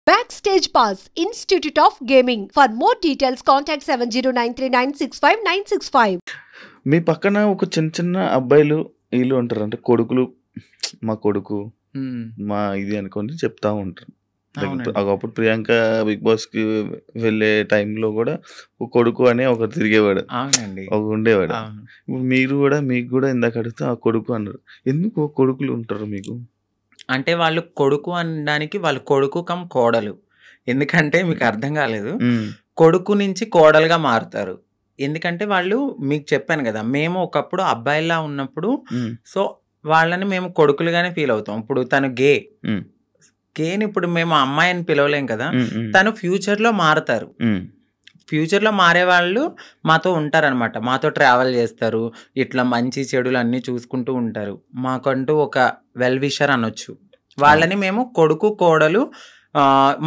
Backstage Pass, Institute of Gaming. For more details, contact 70939659659. మీ పక్కన ఒక చిన్న చిన్న అబ్బాయిలు వీళ్ళు ఉంటారు. అంటే కొడుకులు, మా కొడుకు, మా ఇది అనుకొని చెప్తా ఉంటారు. అవునండి. ఒకప్పుడు ప్రియాంక బిగ్ బాస్కి వెళ్ళే టైంలో కూడా ఒక కొడుకు అనే ఒకరు తిరిగేవాడు, అవునండి. ఒక ఉండేవాడు. అవును. ఇప్పుడు మీరు కూడా మీకు కూడా ఇందాక అడిగితే ఆ కొడుకు అన్నారు. ఎందుకు కొడుకులు ఉంటారు మీకు? అంటే వాళ్ళు కొడుకు అనడానికి వాళ్ళు కొడుకు కమ్ కోడలు. ఎందుకంటే మీకు అర్థం కాలేదు. కొడుకు నుంచి కోడలుగా మారుతారు. ఎందుకంటే వాళ్ళు మీకు చెప్పాను కదా, మేము ఒకప్పుడు అబ్బాయిలా ఉన్నప్పుడు సో వాళ్ళని మేము కొడుకులుగానే ఫీల్ అవుతాం. ఇప్పుడు తను గేని ఇప్పుడు మేము అమ్మాయిని పిలవలేం కదా, తను ఫ్యూచర్లో మారుతారు. ఫ్యూచర్లో మారే వాళ్ళు మాతో ఉంటారనమాట, మాతో ట్రావెల్ చేస్తారు, ఇట్లా మంచి చెడులు అన్నీ చూసుకుంటూ ఉంటారు. మాకంటూ ఒక వెల్ విషర్ అనొచ్చు. వాళ్ళని మేము కొడుకు కోడలు,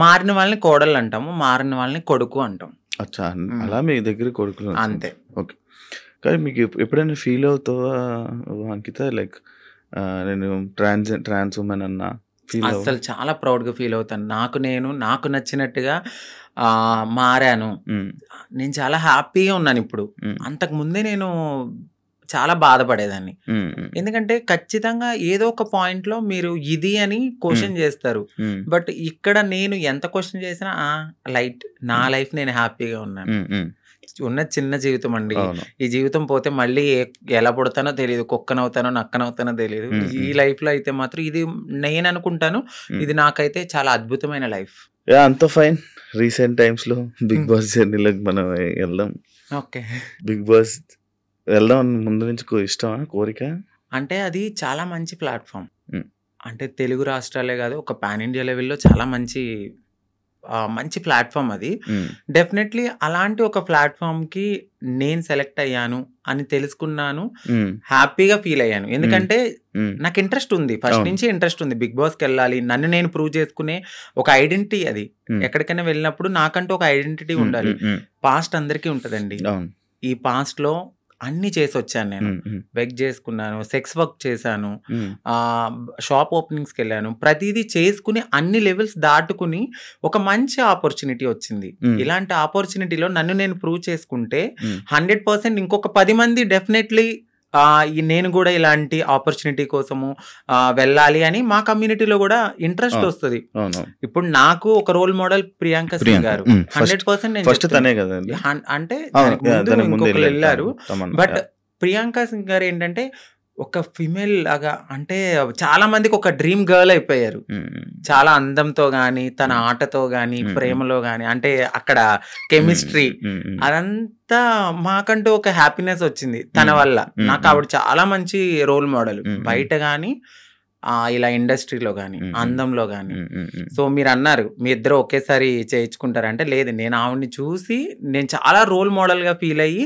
మారిన వాళ్ళని కోడలు అంటాము, మారిన వాళ్ళని కొడుకు అంటాం. అచ్చా, అలా మీ దగ్గర కొడుకులు అంతే. ఓకే. కానీ మీకు ఎప్పుడైనా ఫీల్ అవుతావా అంకిత, లైక్ నేను ట్రాన్స్ ఉమెన్ అన్నా ఫీల్ అసలు చాలా ప్రౌడ్గా ఫీల్ అవుతాను. నాకు నచ్చినట్టుగా మారాను. నేను చాలా హ్యాపీగా ఉన్నాను ఇప్పుడు. అంతకుముందే నేను చాలా బాధపడేదాన్ని. ఎందుకంటే ఖచ్చితంగా ఏదో ఒక పాయింట్లో మీరు ఇది అని క్వశ్చన్ చేస్తారు. బట్ ఇక్కడ నేను ఎంత క్వశ్చన్ చేసినా లైట్, నా లైఫ్ నేను హ్యాపీగా ఉన్నాను. ఉన్న చిన్న జీవితం అండి, ఈ జీవితం పోతే మళ్ళీ ఎలా పుడతానో తెలియదు, కుక్కనవుతానో నక్కనవుతానో తెలియదు. ఈ లైఫ్లో అయితే మాత్రం ఇది నేను అనుకుంటాను, ఇది నాకైతే చాలా అద్భుతమైన లైఫ్. అంత ఫైన్. రీసెంట్ టైమ్స్లో బిగ్ బాస్ జర్నీలోకి మనం వెళ్దాం. ఓకే. బిగ్ బాస్ వెళ్దాం ముందు నుంచి ఇష్టమా, కోరిక? అంటే అది చాలా మంచి ప్లాట్ఫామ్. అంటే తెలుగు రాష్ట్రాలే కాదు, ఒక పాన్ ఇండియా లెవెల్లో చాలా మంచి ప్లాట్ఫామ్ అది. డెఫినెట్లీ అలాంటి ఒక ప్లాట్ఫామ్కి నేను సెలెక్ట్ అయ్యాను అని తెలుసుకున్నాను, హ్యాపీగా ఫీల్ అయ్యాను. ఎందుకంటే నాకు ఇంట్రెస్ట్ ఉంది, ఫస్ట్ నుంచి ఇంట్రెస్ట్ ఉంది, బిగ్ బాస్కి వెళ్ళాలి, నన్ను నేను ప్రూవ్ చేసుకునే ఒక ఐడెంటిటీ. అది ఎక్కడికైనా వెళ్ళినప్పుడు నాకంటూ ఒక ఐడెంటిటీ ఉండాలి. పాస్ట్ అందరికీ ఉంటుందండి. ఈ పాస్ట్లో అన్ని చేసి వచ్చాను నేను. బెగ్ చేసుకున్నాను, సెక్స్ వర్క్ చేశాను, షాప్ ఓపెనింగ్స్కి వెళ్ళాను, ప్రతిదీ చేసుకుని అన్ని లెవెల్స్ దాటుకుని ఒక మంచి ఆపర్చునిటీ వచ్చింది. ఇలాంటి ఆపర్చునిటీలో నన్ను నేను ప్రూవ్ చేసుకుంటే 100% ఇంకొక 10 మంది డెఫినెట్లీ నేను కూడా ఇలాంటి ఆపర్చునిటీ కోసము వెళ్ళాలి అని మా కమ్యూనిటీలో కూడా ఇంట్రెస్ట్ వస్తుంది. ఇప్పుడు నాకు ఒక రోల్ మోడల్ ప్రియాంక సింగ్ గారు 100%. అంటే ఇంకొకరు వెళ్ళారు, బట్ ప్రియాంక సింగ్ గారు ఏంటంటే ఒక ఫిమేల్ లాగా, అంటే చాలా మందికి ఒక డ్రీమ్ గర్ల్ అయిపోయారు. చాలా అందంతో గాని, తన ఆటతో గాని, ప్రేమలో గాని, అంటే అక్కడ కెమిస్ట్రీ అదంతా మాకంటూ ఒక హ్యాపీనెస్ వచ్చింది తన వల్ల. నాకు ఆవిడ చాలా మంచి రోల్ మోడల్, బయట గాని ఇలా ఇండస్ట్రీలో కానీ, అందంలో కానీ. సో మీరు అన్నారు మీ ఇద్దరు ఒకేసారి చేయించుకుంటారంటే, లేదు, నేను ఆవిడని చూసి నేను చాలా రోల్ మోడల్గా ఫీల్ అయ్యి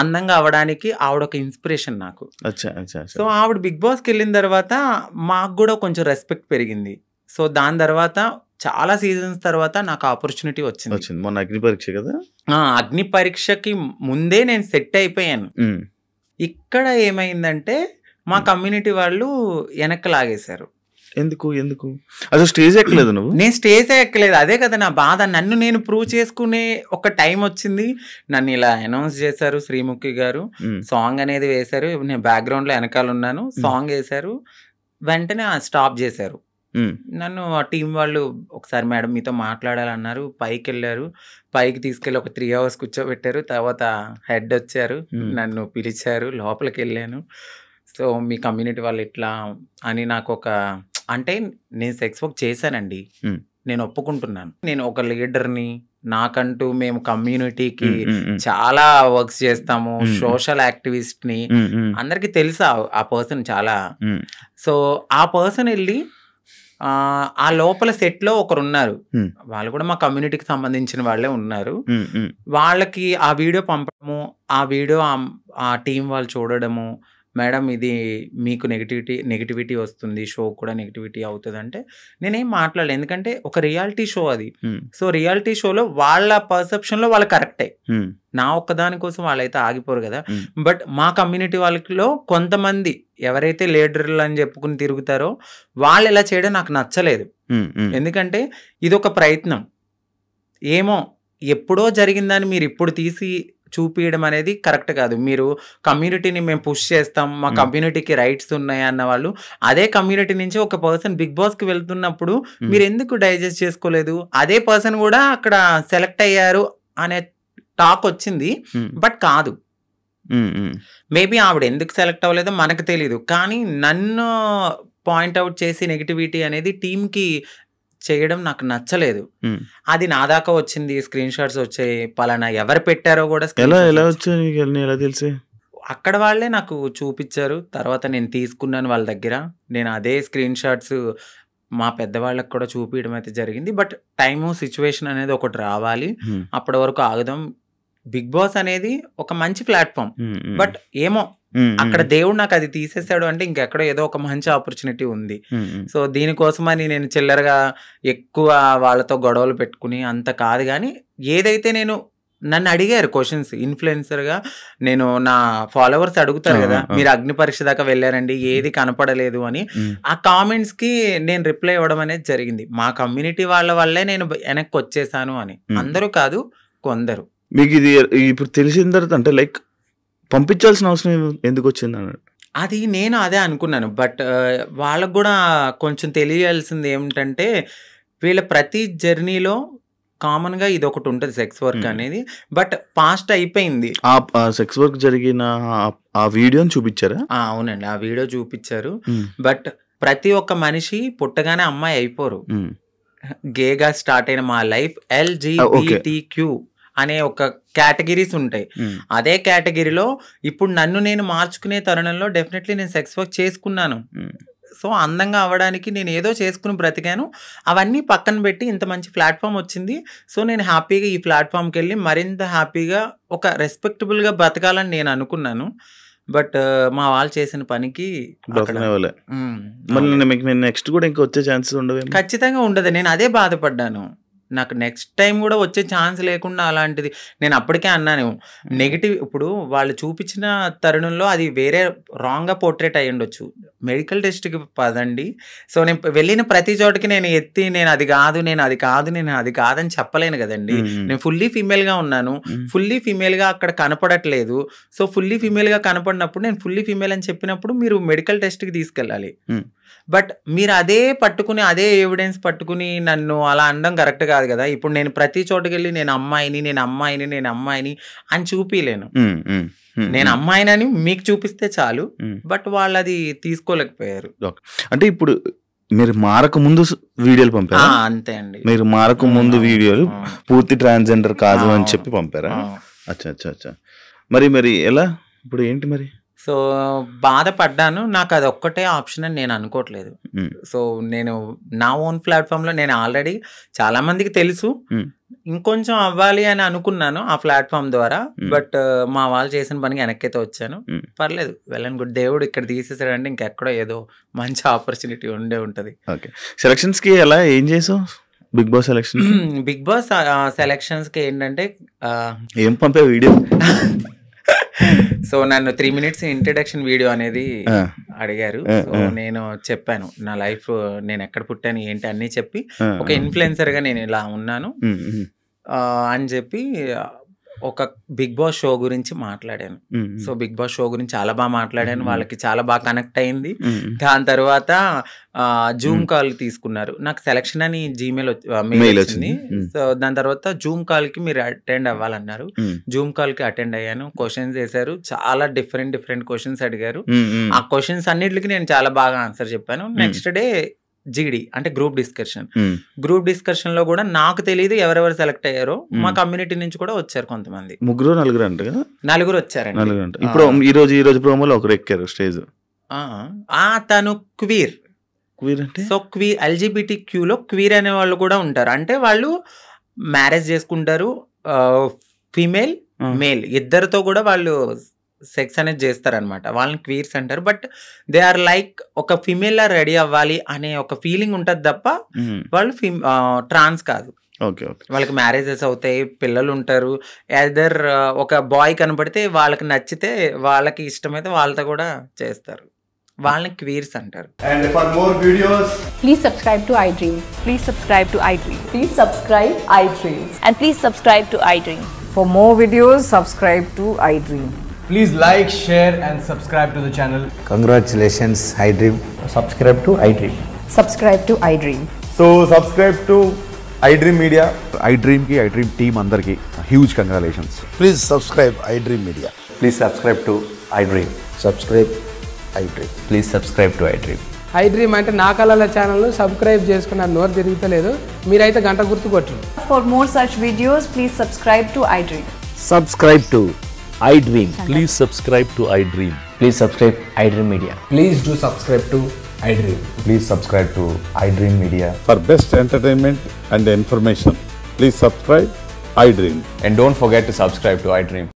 అందంగా అవడానికి ఆవిడ ఒక ఇన్స్పిరేషన్ నాకు. సో ఆవిడ బిగ్ బాస్కి వెళ్ళిన తర్వాత మాకు కూడా కొంచెం రెస్పెక్ట్ పెరిగింది. సో దాని తర్వాత చాలా సీజన్స్ తర్వాత నాకు ఆపర్చునిటీ వచ్చింది. మొన్న అగ్ని పరీక్ష కదా, అగ్ని పరీక్షకి ముందే నేను సెట్ అయిపోయాను. ఇక్కడ ఏమైందంటే మా కమ్యూనిటీ వాళ్ళు వెనక్కి లాగేశారు. ఎందుకు అసలు స్టేజ్ ఎక్కలేదు నువ్వు? నేను స్టేజే ఎక్కలేదు, అదే కదా నా బాధ. నన్ను నేను ప్రూవ్ చేసుకునే ఒక టైం వచ్చింది, నన్ను ఇలా అనౌన్స్ చేశారు శ్రీముఖి గారు, సాంగ్ అనేది వేశారు, నేను బ్యాక్గ్రౌండ్లో వెనకాల ఉన్నాను, సాంగ్ వేశారు, వెంటనే స్టాప్ చేశారు నన్ను. ఆ టీం వాళ్ళు ఒకసారి మేడం మీతో మాట్లాడాలన్నారు, పైకి వెళ్ళారు, పైకి తీసుకెళ్ళి ఒక 3 hours కూర్చోబెట్టారు. తర్వాత హెడ్ వచ్చారు, నన్ను పిలిచారు, లోపలికి వెళ్ళాను. సో మీ కమ్యూనిటీ వాళ్ళు ఇట్లా అని నాకు ఒక, అంటే నేను సెక్స్ వర్క్ చేశానండి, నేను ఒప్పుకుంటున్నాను, నేను ఒక లీడర్ని, నాకంటూ మేము కమ్యూనిటీకి చాలా వర్క్స్ చేస్తాము, సోషల్ యాక్టివిస్ట్ని, అందరికీ తెలుసా ఆ పర్సన్ చాలా. సో ఆ పర్సన్ వెళ్ళి ఆ లోపల సెట్లో ఒకరు ఉన్నారు, వాళ్ళు కూడా మా కమ్యూనిటీకి సంబంధించిన వాళ్ళే ఉన్నారు, వాళ్ళకి ఆ వీడియో పంపడము, ఆ వీడియో ఆ టీం వాళ్ళు చూడడము, మేడం ఇది మీకు నెగిటివిటీ వస్తుంది, షో కూడా నెగిటివిటీ అవుతుంది అంటే నేనేం మాట్లాడలేదు. ఎందుకంటే ఒక రియాలిటీ షో అది. సో రియాలిటీ షోలో వాళ్ళ పర్సెప్షన్లో వాళ్ళు కరెక్టే, నా ఒక్కదాని కోసం వాళ్ళైతే ఆగిపోరు కదా. బట్ మా కమ్యూనిటీ వాళ్ళలో కొంతమంది ఎవరైతే లీడర్లు అని చెప్పుకుని తిరుగుతారో వాళ్ళు ఇలా చేయడం నాకు నచ్చలేదు. ఎందుకంటే ఇది ఒక ప్రయత్నం, ఏమో ఎప్పుడో జరిగిందని మీరు ఇప్పుడు తీసి చూపించడం అనేది కరెక్ట్ కాదు. మీరు కమ్యూనిటీని మేము పుష్ చేస్తాం, మా కమ్యూనిటీకి రైట్స్ ఉన్నాయి అన్న వాళ్ళు అదే కమ్యూనిటీ నుంచి ఒక పర్సన్ బిగ్ బాస్కి వెళ్తున్నప్పుడు మీరు ఎందుకు డైజెస్ట్ చేసుకోలేదు? అదే పర్సన్ కూడా అక్కడ సెలెక్ట్ అయ్యారు అనే టాక్ వచ్చింది, బట్ కాదు. మేబీ ఆవిడ ఎందుకు సెలెక్ట్ అవ్వలేదో మనకు తెలీదు, కానీ నన్ను పాయింట్అవుట్ చేసి నెగిటివిటీ అనేది టీంకి చేయడం నాకు నచ్చలేదు. అది నా దాకా వచ్చింది, స్క్రీన్ షాట్స్ వచ్చాయి, పలానా ఎవరు పెట్టారో కూడా ఎలా తెలిసి అక్కడ వాళ్ళే నాకు చూపించారు. తర్వాత నేను తీసుకున్నాను వాళ్ళ దగ్గర. నేను అదే స్క్రీన్ షాట్స్ మా పెద్దవాళ్ళకి కూడా చూపించడం అయితే జరిగింది. బట్ టైము సిచ్యువేషన్ అనేది ఒకటి రావాలి, అప్పటి వరకు ఆగుదాం. బిగ్ బాస్ అనేది ఒక మంచి ప్లాట్ఫామ్, బట్ ఏమో అక్కడ దేవుడు నాకు అది తీసేసాడు అంటే ఇంకెక్కడో ఏదో ఒక మంచి ఆపర్చునిటీ ఉంది. సో దీనికోసమని నేను చిల్లరగా ఎక్కువ వాళ్ళతో గొడవలు పెట్టుకుని అంత కాదు. కానీ ఏదైతే నన్ను అడిగారు క్వశ్చన్స్ ఇన్ఫ్లుయెన్సర్గా, నేను నా ఫాలోవర్స్ అడుగుతారు కదా, మీరు అగ్ని పరీక్ష దాకా వెళ్ళారండి, ఏది కనపడలేదు అని. ఆ కామెంట్స్కి నేను రిప్లై ఇవ్వడం అనేది జరిగింది. మా కమ్యూనిటీ వాళ్ళ వల్లే నేను వెనక్కి వచ్చేసాను అని. అందరూ కాదు, కొందరు. మీకు ఇది ఇప్పుడు తెలిసిన తర్వాత అంటే లైక్ పంపించాల్సిన అవసరం ఎందుకు వచ్చింది అన్నాడు? అది నేను అదే అనుకున్నాను. బట్ వాళ్ళకు కూడా కొంచెం తెలియాల్సింది ఏమిటంటే, వీళ్ళ ప్రతి జర్నీలో కామన్గా ఇది ఒకటి ఉంటుంది, సెక్స్ వర్క్ అనేది. బట్ పాస్ట్ అయిపోయింది. ఆ సెక్స్ వర్క్ జరిగిన ఆ వీడియోని చూపించారా? అవునండి, ఆ వీడియో చూపించారు. బట్ ప్రతి ఒక్క మనిషి పుట్టగానే అమ్మాయి అయిపోరు. గేగా స్టార్ట్ అయిన మా లైఫ్ LGBTQ అనే ఒక కేటగిరీస్ ఉంటాయి. అదే కేటగిరీలో ఇప్పుడు నన్ను నేను మార్చుకునే తరుణంలో డెఫినెట్లీ నేను సెక్స్ వర్క్ చేసుకున్నాను. సో అందంగా అవ్వడానికి నేను ఏదో చేసుకుని బ్రతికాను. అవన్నీ పక్కన పెట్టి ఇంత మంచి ప్లాట్ఫామ్ వచ్చింది. సో నేను హ్యాపీగా ఈ ప్లాట్ఫామ్కి వెళ్ళి మరింత హ్యాపీగా ఒక రెస్పెక్టబుల్గా బ్రతకాలని నేను అనుకున్నాను. బట్ మా వాళ్ళు చేసిన పనికి నెక్స్ట్ కూడా ఇంకా వచ్చే ఛాన్సెస్ ఉండవు? ఖచ్చితంగా ఉండదు. నేను అదే బాధపడ్డాను. నాకు నెక్స్ట్ టైం కూడా వచ్చే ఛాన్స్ లేకుండా అలాంటిది నేను అప్పటికే అన్నాను. నెగిటివ్ ఇప్పుడు వాళ్ళు చూపించిన తరుణంలో అది వేరే రాంగ్గా పోర్ట్రేట్ అయ్యి ఉండొచ్చు. మెడికల్ టెస్ట్కి పదండి. సో నేను వెళ్ళిన ప్రతి చోటకి నేను ఎత్తి నేను అది కాదని చెప్పలేను కదండి. నేను ఫుల్లీ ఫీమేల్గా ఉన్నాను, ఫుల్లీ ఫీమేల్గా అక్కడ కనపడట్లేదు. సో ఫుల్లీ ఫీమేల్గా కనపడినప్పుడు నేను ఫుల్లీ ఫీమేల్ అని చెప్పినప్పుడు మీరు మెడికల్ టెస్ట్కి తీసుకెళ్ళాలి. బట్ మీరు అదే పట్టుకుని అదే ఎవిడెన్స్ పట్టుకుని నన్ను అలా అనడం కరెక్ట్ కాదు కదా. ఇప్పుడు నేను ప్రతి చోటుకి వెళ్ళి నేను అమ్మాయిని అని చూపిలేను. నేను అమ్మాయినని మీకు చూపిస్తే చాలు, బట్ వాళ్ళు అది తీసుకోలేకపోయారు. అంటే ఇప్పుడు మీరు మారక ముందు వీడియోలు పంపారా? అంతే అండి, మీరు మారక ముందు వీడియోలు పూర్తి ట్రాన్స్జెండర్ కాదు అని చెప్పి పంపారా? అచ్చా. మరి ఎలా ఇప్పుడు ఏంటి మరి? సో బాధపడ్డాను. నాకు అది ఒక్కటే ఆప్షన్ అని నేను అనుకోవట్లేదు. సో నేను నా ఓన్ ప్లాట్ఫామ్లో నేను ఆల్రెడీ చాలా మందికి తెలుసు, ఇంకొంచెం అవ్వాలి అని అనుకున్నాను ఆ ప్లాట్ఫామ్ ద్వారా. బట్ మా వాళ్ళు చేసిన పనికి వెనక్కైతే వచ్చాను. పర్లేదు, వెల్ గుడ్. దేవుడు ఇక్కడ తీసేసాడంటే ఇంకెక్కడో ఏదో మంచి ఆపర్చునిటీ ఉండే ఉంటుంది. ఓకే, సెలక్షన్స్కి ఎలా ఏం చేసావు? బిగ్ బాస్ సెలక్షన్స్కి ఏంటంటే ఏం పంపే వీడియో? సో నన్ను 3 minutes ఇంట్రడక్షన్ వీడియో అనేది అడిగారు. సో నేను చెప్పాను నా లైఫ్, నేను ఎక్కడ పుట్టాను ఏంటి అన్నీ చెప్పి, ఒక ఇన్ఫ్లుయెన్సర్గా నేను ఇలా ఉన్నాను అని చెప్పి ఒక బిగ్ బాస్ షో గురించి మాట్లాడాను. సో బిగ్ బాస్ షో గురించి చాలా బాగా మాట్లాడాను, వాళ్ళకి చాలా బాగా కనెక్ట్ అయింది. దాని తర్వాత జూమ్ కాల్ తీసుకున్నారు. నాకు సెలక్షన్ అని జీమెయిల్ మెయిల్ వచ్చింది. సో దాని తర్వాత జూమ్ కాల్కి మీరు అటెండ్ అవ్వాలన్నారు. జూమ్ కాల్కి అటెండ్ అయ్యాను. క్వశ్చన్స్ వేశారు, చాలా డిఫరెంట్ క్వశ్చన్స్ అడిగారు. ఆ క్వశ్చన్స్ అన్నిటికి నేను చాలా బాగా ఆన్సర్ చెప్పాను. నెక్స్ట్ డే జీడి అంటే గ్రూప్ డిస్కషన్ లో కూడా నాకు తెలియదు ఎవరెవరు సెలెక్ట్ అయ్యారో. మా కమ్యూనిటీ నుంచి కూడా వచ్చారు కొంతమంది, 3-4 అంటే నలుగురు వచ్చారండి. ఇప్పుడు ఈ రోజు ప్రోమోలో ఒకరు ఎక్కారు స్టేజ్. తను క్వీర్ అంటే సో క్వీర్ LGBTQ లో క్వీర్ అనే వాళ్ళు కూడా ఉంటారు. అంటే వాళ్ళు మ్యారేజ్ చేసుకుంటారు, ఫీమేల్ మేల్ ఇద్దరితో కూడా వాళ్ళు సెక్స్ అనేది చేస్తారనమాట. వాళ్ళని క్వీర్స్ అంటారు. బట్ దే ఆర్ లైక్ ఒక ఫిమేల్లా రెడీ అవ్వాలి అనే ఒక ఫీలింగ్ ఉంటుంది తప్ప వాళ్ళు ట్రాన్స్ కాదు. Okay okay. వాళ్ళకి మ్యారేజెస్ అవుతాయి, పిల్లలు ఉంటారు. ఎదర్ ఒక బాయ్ కనపడితే వాళ్ళకి నచ్చితే వాళ్ళకి ఇష్టమైతే వాళ్ళతో కూడా చేస్తారు. వాళ్ళని క్వీర్స్ అంటారు. And for more videos, Please subscribe to iDream. Please subscribe to iDream. Please subscribe iDream. And please subscribe to iDream. For more videos, subscribe to iDream. please like, share and subscribe to the channel. Congratulations, iDream. Subscribe to iDream. Subscribe to iDream. So subscribe to iDream Media. iDream ki iDream team andarki huge congratulations. Please subscribe iDream Media. Please subscribe to iDream. Subscribe iDream. Please subscribe to iDream. iDream అంటే నా కళల ఛానల్ను subscribe చేసుకున్నారు, నోరు తిరుగుతలేదు. మీరైతే గంట గుర్తు కొట్టండి. For more such videos, please subscribe to iDream. Subscribe to iDream. Please subscribe to iDream. Please subscribe iDream Media. Please do subscribe to iDream. Please subscribe to iDream Media. For best entertainment and information, please subscribe iDream. And don't forget to subscribe to iDream.